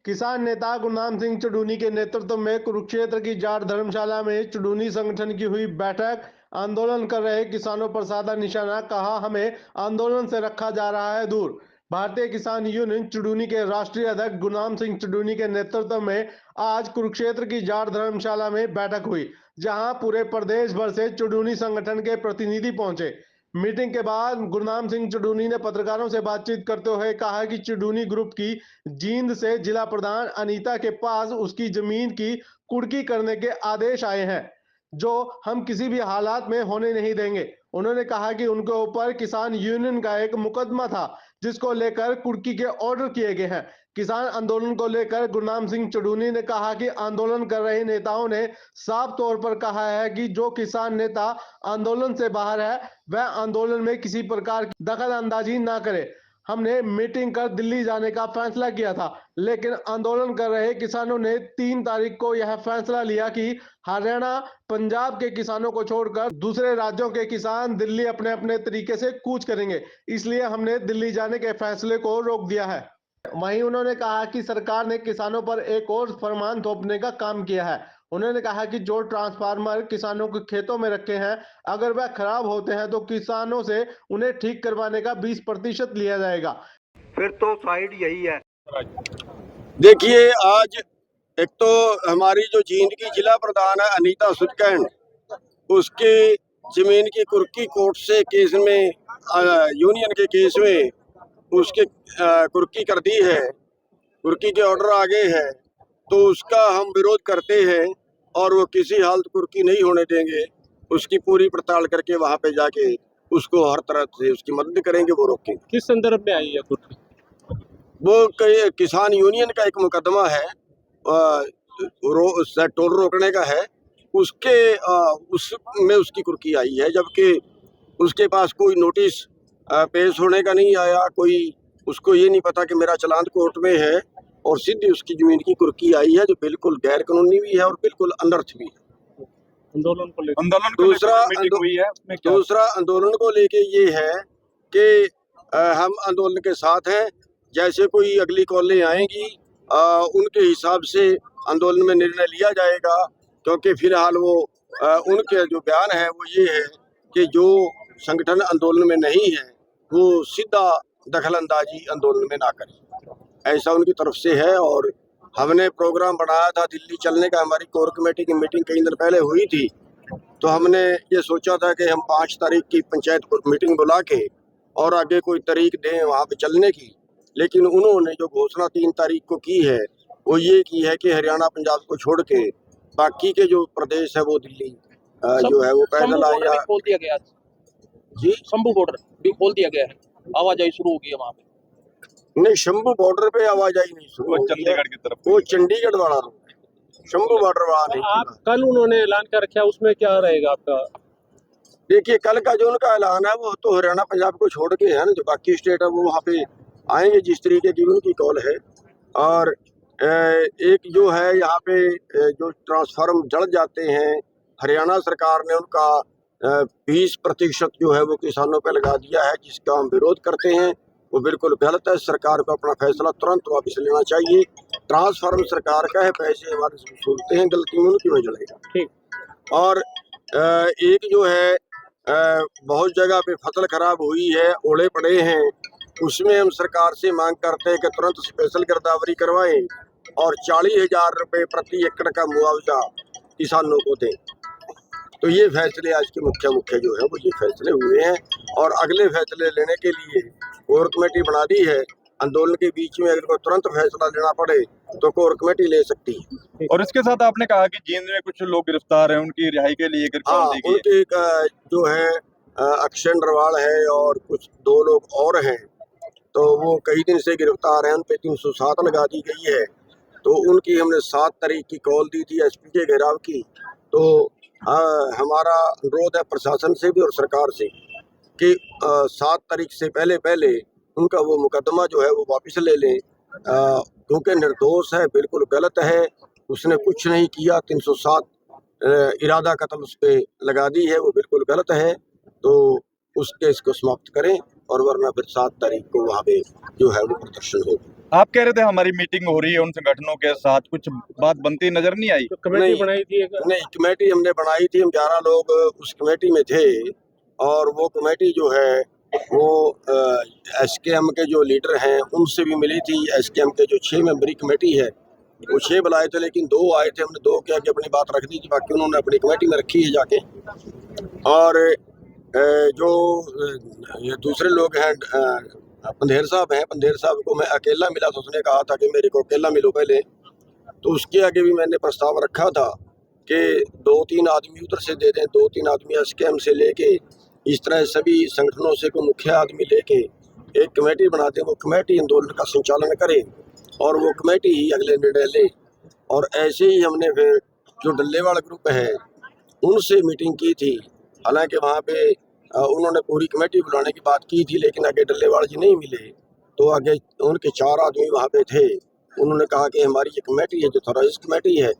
किसान नेता गुरनाम सिंह चुडूनी के नेतृत्व में कुरुक्षेत्र की जाट धर्मशाला में चुडूनी संगठन की हुई बैठक। आंदोलन कर रहे किसानों पर साधा निशाना, कहा हमें आंदोलन से रखा जा रहा है दूर। भारतीय किसान यूनियन चुडूनी के राष्ट्रीय अध्यक्ष गुरनाम सिंह चुडूनी के नेतृत्व में आज कुरुक्षेत्र की जाट धर्मशाला में बैठक हुई, जहां पूरे प्रदेश भर से चुडूनी संगठन के प्रतिनिधि पहुंचे। मीटिंग के बाद गुरनाम सिंह चुडूनी ने पत्रकारों से बातचीत करते हुए कहा कि चुडूनी ग्रुप की जींद से जिला प्रधान अनीता के पास उसकी जमीन की कुर्की करने के आदेश आए हैं, जो हम किसी भी हालात में होने नहीं देंगे। उन्होंने कहा कि उनके ऊपर किसान यूनियन का एक मुकदमा था, जिसको लेकर कुर्की के ऑर्डर किए गए हैं। किसान आंदोलन को लेकर गुरनाम सिंह चुडूनी ने कहा कि आंदोलन कर रहे नेताओं ने साफ तौर पर कहा है कि जो किसान नेता आंदोलन से बाहर है, वह आंदोलन में किसी प्रकार की दखल अंदाजी ना करे। हमने मीटिंग कर दिल्ली जाने का फैसला किया था, लेकिन आंदोलन कर रहे किसानों ने 3 तारीख को यह फैसला लिया कि हरियाणा, पंजाब के किसानों को छोड़कर दूसरे राज्यों के किसान दिल्ली अपने अपने तरीके से कूच करेंगे, इसलिए हमने दिल्ली जाने के फैसले को रोक दिया है। वहीं उन्होंने कहा कि सरकार ने किसानों पर एक और फरमान थोपने का काम किया है। उन्होंने कहा कि जो ट्रांसफार्मर किसानों के खेतों में रखे हैं, अगर वह खराब होते हैं तो किसानों से उन्हें ठीक करवाने का 20% लिया जाएगा। फिर तो साइड यही है। देखिए, आज एक तो हमारी जो जींद की जिला प्रधान है अनीता सुदकैंड, उसकी जमीन की कुर्की कोर्ट से केस में, यूनियन के केस में उसके कुर्की कर दी है, कुर्की के ऑर्डर आ गए हैं, तो उसका हम विरोध करते हैं और वो किसी हालत कुर्की नहीं होने देंगे। उसकी पूरी पड़ताल करके वहाँ पे जाके उसको हर तरह से उसकी मदद करेंगे, वो रोकेंगे। किस संदर्भ में आई है कुर्की? वो किसान यूनियन का एक मुकदमा है, टोल रोकने का है, उसमें उसकी कुर्की आई है, जबकि उसके पास कोई नोटिस पेश होने का नहीं आया। कोई उसको ये नहीं पता कि मेरा चलान कोर्ट में है, और सीधी उसकी जमीन की कुर्की आई है, जो बिल्कुल गैर कानूनी भी है और बिल्कुल अनर्थ भी है। आंदोलन को लेकर दूसरा आंदोलन को लेके ये है कि हम आंदोलन के साथ हैं। जैसे कोई अगली कॉलें आएंगी, उनके हिसाब से आंदोलन में निर्णय लिया जाएगा, क्योंकि फिलहाल वो उनके जो बयान है वो ये है कि जो संगठन आंदोलन में नहीं है वो सीधा दखल अंदाजी आंदोलन में ना करे, ऐसा उनकी तरफ से है। और हमने प्रोग्राम बनाया था दिल्ली चलने का, हमारी कोर कमेटी की मीटिंग कई दिन पहले हुई थी, तो हमने ये सोचा था कि हम 5 तारीख की पंचायत मीटिंग बुला के और आगे कोई तारीख दें वहाँ पे चलने की, लेकिन उन्होंने जो घोषणा 3 तारीख को की है वो ये की है कि हरियाणा पंजाब को छोड़ के बाकी के जो प्रदेश है वो दिल्ली जो है वो पैदल आया। खोल दिया गया जी, शंभू बॉर्डर भी खोल दिया गया है, आवाजाही शुरू होगी है वहाँ पे। नहीं, शंभू बॉर्डर पे आवाजाही नहीं शुरू होगी, चंडीगढ़ की तरफ, वो चंडीगढ़ वाला रोड है, शंभू बॉर्डर वाला नहीं। आप कल उन्होंने ऐलान कर रखा है, उसमें क्या रहेगा आपका? देखिए, कल का जो उनका ऐलान है वो तो हरियाणा पंजाब को छोड़ के है ना, जो बाकी स्टेट है वो वहाँ पे आएंगे जिस तरीके की उनकी कॉल है। और एक जो है यहाँ पे जो ट्रांसफार्म जल जाते हैं, हरियाणा सरकार ने उनका 20% जो है वो किसानों पे लगा दिया है, जिसका हम विरोध करते हैं। वो बिल्कुल गलत है, सरकार को अपना फैसला तुरंत वापस लेना चाहिए। ट्रांसफार्म सरकार का है, पैसे हमारे से वसूलते हैं, गलती उनकी में जलेगा। ठीक। और एक जो है बहुत जगह पे फसल खराब हुई है, ओले पड़े हैं, उसमें हम सरकार से मांग करते हैं कि तुरंत स्पेशल गिरदावरी करवाएं और 40,000 रुपये प्रति एकड़ का मुआवजा किसानों को दें। तो ये फैसले आज के मुख्य जो है वो ये फैसले हुए हैं, और अगले फैसले लेने के लिए कोर कमेटी बना दी है। आंदोलन के बीच में अगर को तुरंत फैसला लेना पड़े तो कोर कमेटी ले सकती है। और इसके साथ आपने कहा कि जींद में कुछ लोग गिरफ्तार हैं, उनकी रिहाई के लिए उनकी जो है अक्षय नरवाल है और कुछ 2 लोग और हैं, तो वो कई दिन से गिरफ्तार हैं, उन पे 307 लगा दी गई है। तो उनकी हमने 7 तारीख की कॉल दी थी एसपी के घेराव की। तो हमारा अनुरोध है प्रशासन से भी और सरकार से कि 7 तारीख से पहले उनका वो मुकदमा जो है वो वापस ले लें, क्योंकि निर्दोष है, बिल्कुल गलत है, उसने कुछ नहीं किया। 307 इरादा कत्ल उस पर लगा दी है, वो बिल्कुल गलत है। तो उस केस को समाप्त करें, और वरना फिर 7 तारीख को वहाँ पे जो है वो प्रदर्शन होगा। आप कह रहे थे हमारी मीटिंग हो रही है उन संगठनों के साथ, कुछ बात बनती नजर नहीं आई। कमेटी बनाई थी नहीं, कमेटी हमने बनाई थी, हम 11 लोग उस कमेटी में थे। और वो कमेटी जो है वो एसकेएम के जो लीडर हैं उनसे भी मिली थी। एसकेएम के जो 6 मेंबरी कमेटी है वो 6 बुलाए थे, लेकिन 2 आए थे, हमने 2 क्या कि अपनी बात रख दी थी, बाकी उन्होंने अपनी कमेटी में रखी है जाके। और जो ये दूसरे लोग हैं, पंधेर साहब हैं, पंधेर साहब को मैं अकेला मिला तो उसने कहा था कि मेरे को अकेला मिलो पहले। तो उसके आगे भी मैंने प्रस्ताव रखा था कि 2-3 आदमी उधर से दे दें, 2-3 आदमी एसकेएम से लेके, इस तरह सभी संगठनों से कोई मुख्य आदमी लेके एक कमेटी बनाते हैं, वो कमेटी आंदोलन का संचालन करे और वो कमेटी ही अगले निर्णय ले। और ऐसे ही हमने फिर जो डल्लेवाड़ ग्रुप है उनसे मीटिंग की थी। हालांकि वहाँ पे उन्होंने पूरी कमेटी बुलाने की बात की थी, लेकिन आगे डल्लेवाड़ जी नहीं मिले। तो आगे उनके 4 आदमी वहाँ पे थे। उन्होंने कहा कि हमारी ये कमेटी है जो थोराइज कमेटी है,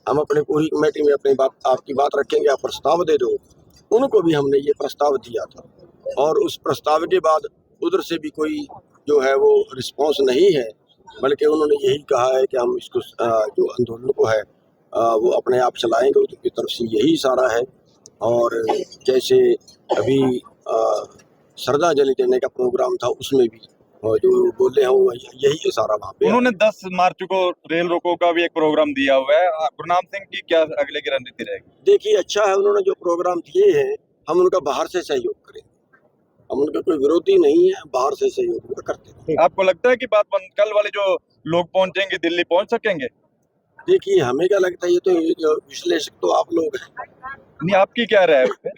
हम अपनी पूरी कमेटी में अपनी बात, आपकी बात रखेंगे, आप प्रस्ताव दे दो। उनको भी हमने ये प्रस्ताव दिया था और उस प्रस्ताव के बाद उधर से भी कोई जो है वो रिस्पांस नहीं है, बल्कि उन्होंने यही कहा है कि हम इसको जो आंदोलन को है वो अपने आप चलाएंगे, उनकी तरफ से यही इशारा है। और जैसे अभी श्रद्धांजलि देने का प्रोग्राम था उसमें भी जो बोले हैं यही इशारा वहाँ पे। उन्होंने 10 मार्च को रेल रोको का भी एक प्रोग्राम दिया हुआ है। गुरनाम सिंह की क्या अगले की रणनीति रहेगी? देखिए, अच्छा है उन्होंने जो प्रोग्राम दिए हैं, हम उनका बाहर से सहयोग करें, हम उनके कोई विरोधी नहीं है, बाहर से सहयोग उनका करते हैं। आपको लगता है कि कल वाले जो लोग पहुंचेंगे दिल्ली पहुंच सकेंगे? देखिए, हमें क्या लगता है, ये तो विश्लेषक तो आप लोग हैं। नहीं, आपकी क्या राय है?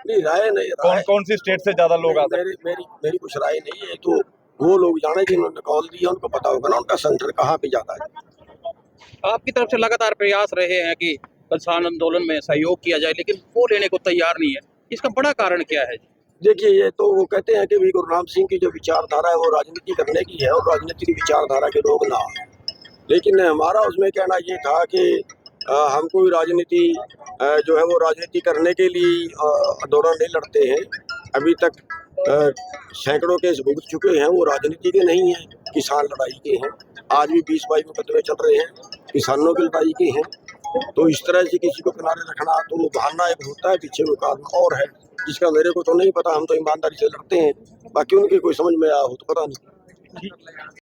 नहीं, राय नहीं, कौन सी स्टेट से ज्यादा लोग आ सकते? मेरी कुछ राय नहीं है, तो वो लोग जाने जिन्होंने कॉल दिया उनको पता होगा ना उनका सेंटर कहाँ पे जाता है। आपकी तरफ से लगातार प्रयास रहे हैं कि किसान आंदोलन में सहयोग किया जाए, लेकिन वो लेने को तैयार नहीं है, इसका बड़ा कारण क्या है? देखिए, ये तो वो कहते हैं कि भी गुरनाम सिंह की जो विचारधारा है वो राजनीति करने की है और राजनीति की विचारधारा के लोग ना, लेकिन हमारा उसमें कहना ये था कि हम कोई राजनीति जो है वो राजनीति करने के लिए आंदोलन नहीं लड़ते हैं। अभी तक सैकड़ों केस भुगत चुके हैं, वो राजनीति के नहीं हैं, किसान लड़ाई के हैं। आज भी 20-22 मुकदमे चल रहे हैं, किसानों की लड़ाई के हैं। तो इस तरह से किसी को किनारे रखना तो वो बहाना एक होता है, पीछे वो कारण और है जिसका मेरे को तो नहीं पता। हम तो ईमानदारी से लड़ते हैं, बाकी उनकी कोई समझ में आया हो तो पता नहीं।